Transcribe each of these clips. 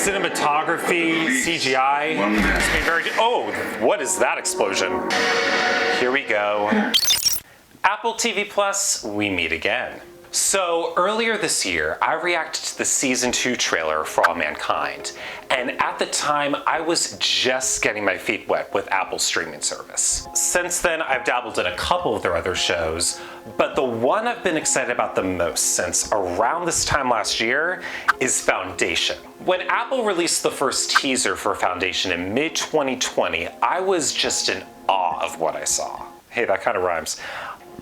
cinematography, CGI. It's been very good. Oh, what is that explosion? Here we go. Apple TV Plus, we meet again. So earlier this year, I reacted to the season 2 trailer for All Mankind, and at the time, I was just getting my feet wet with Apple's streaming service. Since then, I've dabbled in a couple of their other shows, but the one I've been excited about the most since around this time last year is Foundation. When Apple released the first teaser for Foundation in mid-2020, I was just in awe of what I saw. Hey, that kind of rhymes.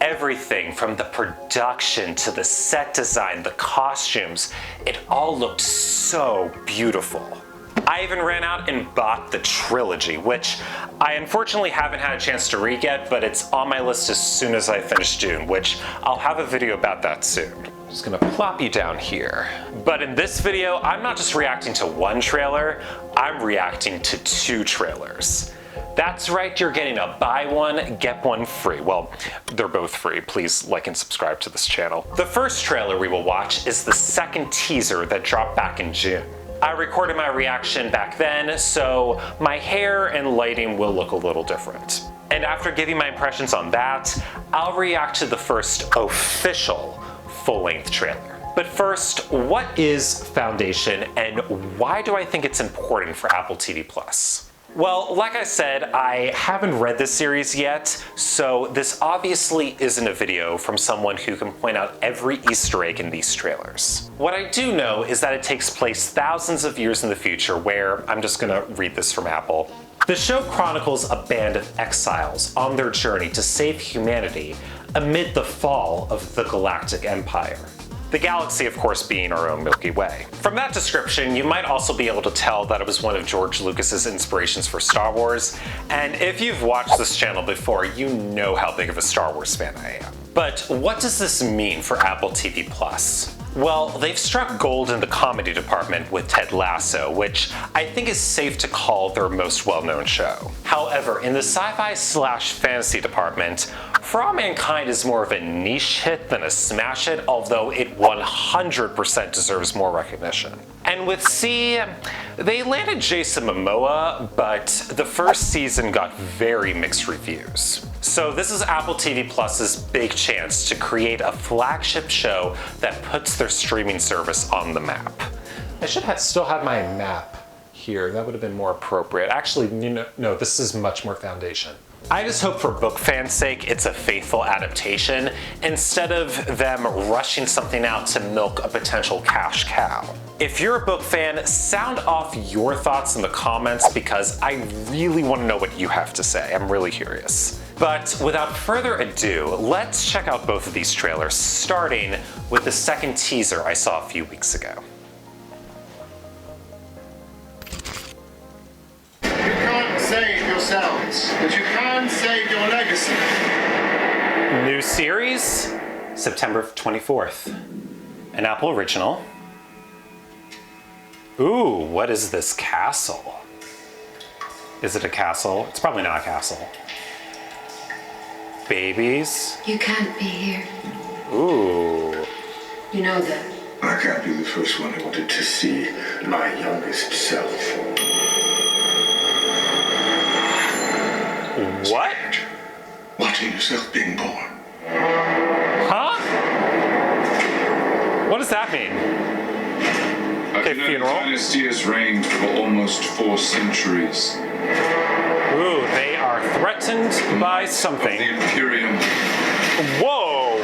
Everything from the production to the set design, the costumes, it all looked so beautiful. I even ran out and bought the trilogy, which I unfortunately haven't had a chance to read yet, but it's on my list as soon as I finish Dune, which I'll have a video about that soon. I'm just gonna plop you down here. But in this video, I'm not just reacting to one trailer, I'm reacting to 2 trailers. That's right, you're getting a buy one, get one free. Well, they're both free. Please like and subscribe to this channel. The first trailer we will watch is the second teaser that dropped back in June. I recorded my reaction back then, so my hair and lighting will look a little different. And after giving my impressions on that, I'll react to the first official full-length trailer. But first, what is Foundation and why do I think it's important for Apple TV Plus? Well, like I said, I haven't read this series yet, so this obviously isn't a video from someone who can point out every Easter egg in these trailers. What I do know is that it takes place thousands of years in the future where, I'm just gonna read this from Apple. The show chronicles a band of exiles on their journey to save humanity amid the fall of the Galactic Empire. The galaxy, of course, being our own Milky Way. From that description, you might also be able to tell that it was one of George Lucas's inspirations for Star Wars, and if you've watched this channel before, you know how big of a Star Wars fan I am. But what does this mean for Apple TV Plus? Well, they've struck gold in the comedy department with Ted Lasso, which I think is safe to call their most well-known show. However, in the sci-fi/fantasy department, For All Mankind is more of a niche hit than a smash hit, although it 100% deserves more recognition. And with C, they landed Jason Momoa, but the first season got very mixed reviews. So this is Apple TV Plus's big chance to create a flagship show that puts their streaming service on the map. I should still have my map here. That would have been more appropriate. Actually, no, this is much more Foundation. I just hope for book fans' sake it's a faithful adaptation instead of them rushing something out to milk a potential cash cow. If you're a book fan, sound off your thoughts in the comments because I really want to know what you have to say. I'm really curious. But without further ado, let's check out both of these trailers, starting with the second teaser I saw a few weeks ago. Save yourselves, but you can save your legacy. New series, September 24th. An Apple original. Ooh, what is this castle? Is it a castle? It's probably not a castle. Babies. You can't be here. Ooh. You know that. I can't be the first one who wanted to see my youngest self. What? Watching yourself being born. Huh? What does that mean? Okay, funeral. The dynasty has reigned for almost 4 centuries. Ooh, they are threatened by something. The Imperium. Whoa!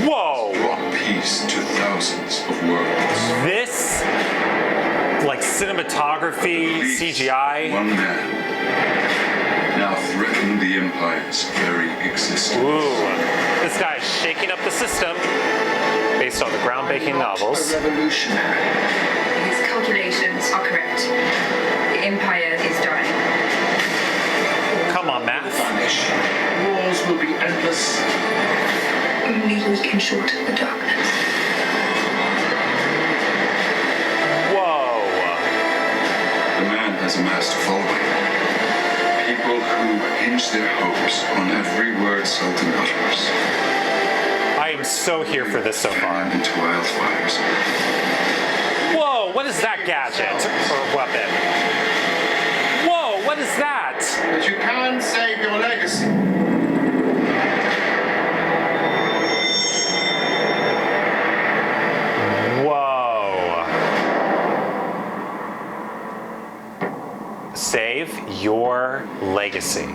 Whoa! Brought peace to thousands of worlds. This, like cinematography, CGI. One man now threaten the Empire's very existence. Ooh, this guy is shaking up the system based on the groundbreaking novels. A revolutionary. His calculations are correct. The Empire is dying. Come on, math. Vanish. Wars will be endless. Only we can shorten the darkness. Whoa. The man has amassed a following. People who hinge their hopes on every word Sultan utters. I am so here for this so far. Fan into wildfires. Whoa, Whoa, what is that gadget or weapon? Whoa, what is that? But you can save your legacy. Whoa. Save your legacy.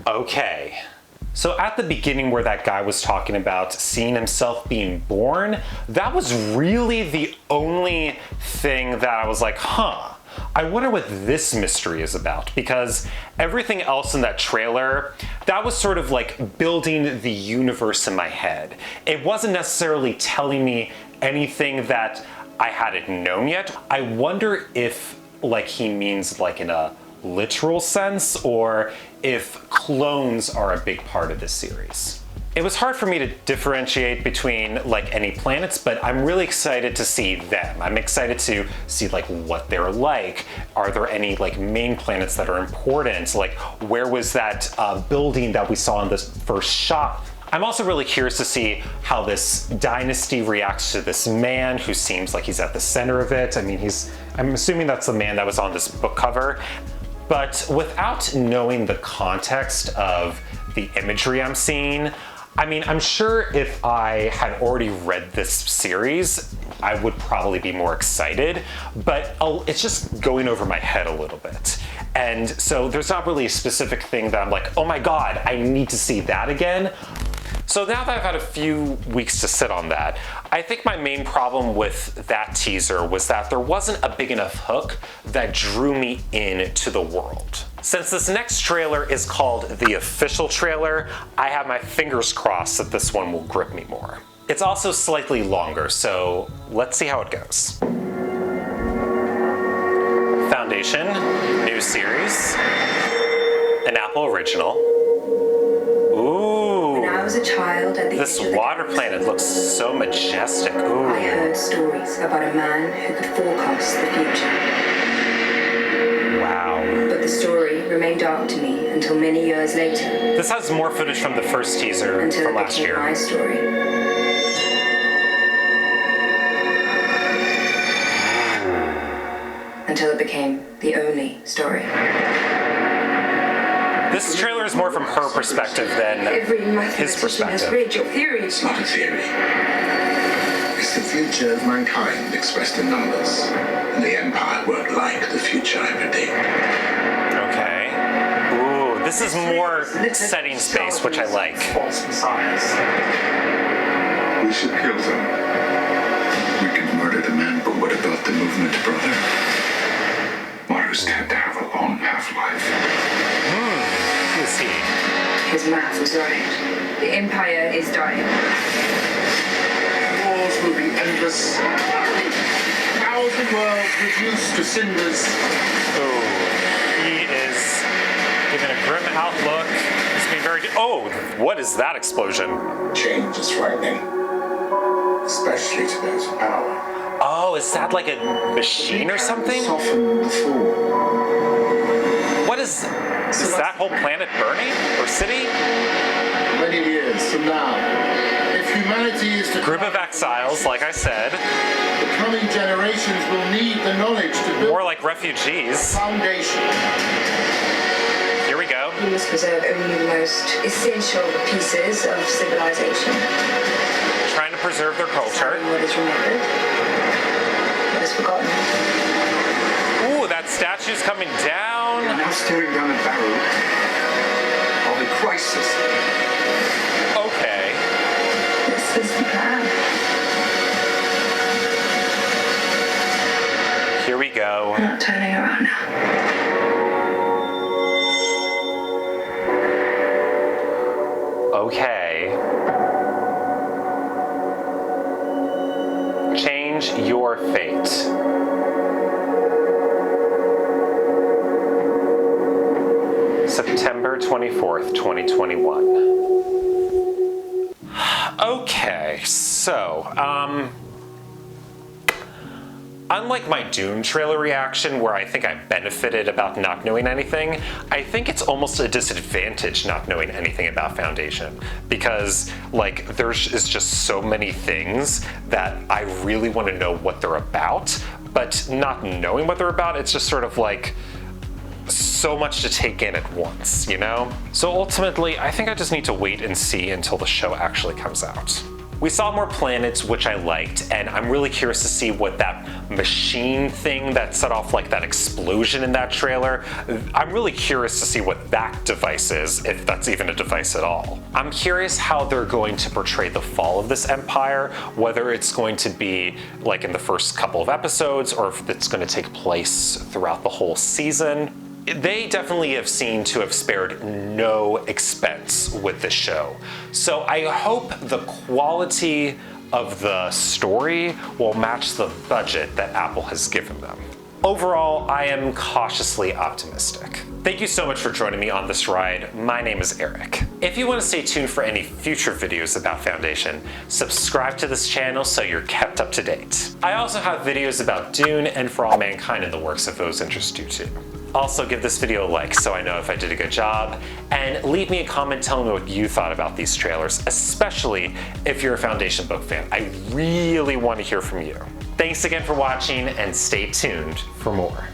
Okay. So at the beginning where that guy was talking about seeing himself being born, that was really the only thing that I was like, huh, I wonder what this mystery is about, because everything else in that trailer, that was sort of like building the universe in my head. It wasn't necessarily telling me anything that I hadn't known yet. I wonder if like he means like in a literal sense, or if clones are a big part of this series. It was hard for me to differentiate between like any planets, but I'm really excited to see them. I'm excited to see like what they're like. Are there any like main planets that are important? Like where was that building that we saw in this first shot? I'm also really curious to see how this dynasty reacts to this man who seems like he's at the center of it. I mean, I'm assuming that's the man that was on this book cover. But without knowing the context of the imagery I'm seeing, I mean, I'm sure if I had already read this series, I would probably be more excited, but it's just going over my head a little bit. And so there's not really a specific thing that I'm like, oh my God, I need to see that again. So now that I've had a few weeks to sit on that, I think my main problem with that teaser was that there wasn't a big enough hook that drew me into the world. Since this next trailer is called the official trailer, I have my fingers crossed that this one will grip me more. It's also slightly longer, so let's see how it goes. Foundation, new series, an Apple original. Ooh. When I was a child at the This edge of the water galaxy, planet looks so majestic. Ooh. I heard stories about a man who could forecast the future. Wow. But the story remained dark to me until many years later. This has more footage from the first teaser Until from it last became year. my story. Until it became the only story. This trailer is more from her perspective than Every his mathematician has perspective. read your theories. It's not a theory. It's the future of mankind expressed in numbers. And the Empire won't like the future I predict. Okay. Ooh, this is more setting space, which I like. False messiahs. We should kill them. We can murder the man, but what about the movement, brother? Mars tend to have a long half-life. Who is he? His math was right. The Empire is dying. Wars will be endless. Thousand worlds reduced to cinders. Ooh, he is giving a grim outlook. He's being very. Oh, what is that explosion? Change is frightening. Especially to those in power. Oh, is that like a machine or something? Soften the fall. What is that whole planet burning? Or city? Many years from now, if humanity is to Group of exiles, like I said. the coming generations will need the knowledge to build More like refugees. a foundation. Here we go. We must preserve only the most essential pieces of civilization. Trying to preserve their culture. What is remembered, what is forgotten. Ooh, that statue's coming down. We're now staring down a barrel of a crisis. Okay. This is the plan. Here we go. I'm not turning around now. Okay. Change your fate. September 24th, 2021. Okay, so, Unlike my Dune trailer reaction where I think I benefited about not knowing anything, I think it's almost a disadvantage not knowing anything about Foundation, because like there's just so many things that I really want to know what they're about, but not knowing what they're about, it's just sort of like so much to take in at once, you know? So ultimately, I think I just need to wait and see until the show actually comes out. We saw more planets, which I liked, and I'm really curious to see what that machine thing that set off like that explosion in that trailer, I'm really curious to see what that device is, if that's even a device at all. I'm curious how they're going to portray the fall of this empire, whether it's going to be like in the first couple of episodes or if it's going to take place throughout the whole season. They definitely have seemed to have spared no expense with this show. So I hope the quality of the story will match the budget that Apple has given them. Overall, I am cautiously optimistic. Thank you so much for joining me on this ride. My name is Eric. If you want to stay tuned for any future videos about Foundation, subscribe to this channel so you're kept up to date. I also have videos about Dune and For All Mankind in the works if those interest you too. Also give this video a like so I know if I did a good job, and leave me a comment telling me what you thought about these trailers, especially if you're a Foundation book fan. I really want to hear from you. Thanks again for watching and stay tuned for more.